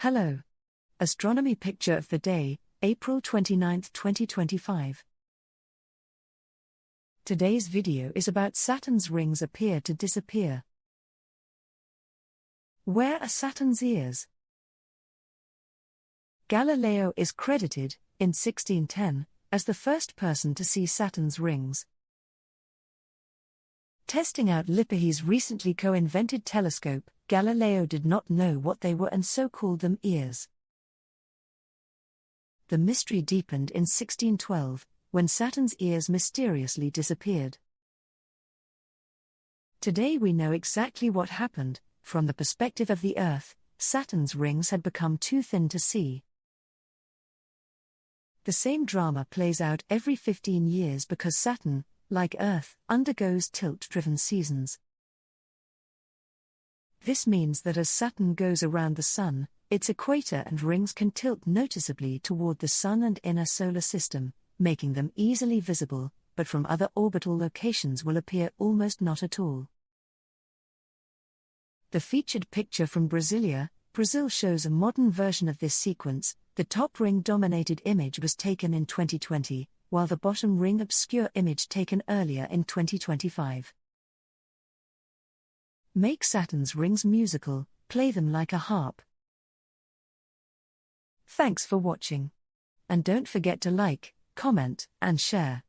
Hello. Astronomy picture of the day, April 29, 2025. Today's video is about Saturn's rings appear to disappear. Where are Saturn's ears? Galileo is credited, in 1610, as the first person to see Saturn's rings. Testing out Lipperhey's recently co-invented telescope, Galileo did not know what they were and so called them ears. The mystery deepened in 1612, when Saturn's ears mysteriously disappeared. Today we know exactly what happened. From the perspective of the Earth, Saturn's rings had become too thin to see. The same drama plays out every 15 years because Saturn, like Earth, undergoes tilt-driven seasons. This means that as Saturn goes around the Sun, its equator and rings can tilt noticeably toward the Sun and inner solar system, making them easily visible, but from other orbital locations will appear almost not at all. The featured picture from Brasilia, Brazil shows a modern version of this sequence. The top ring-dominated image was taken in 2020, while the bottom ring obscure image taken earlier in 2025. Make Saturn's rings musical, play them like a harp. Thanks for watching. And don't forget to like, comment, and share.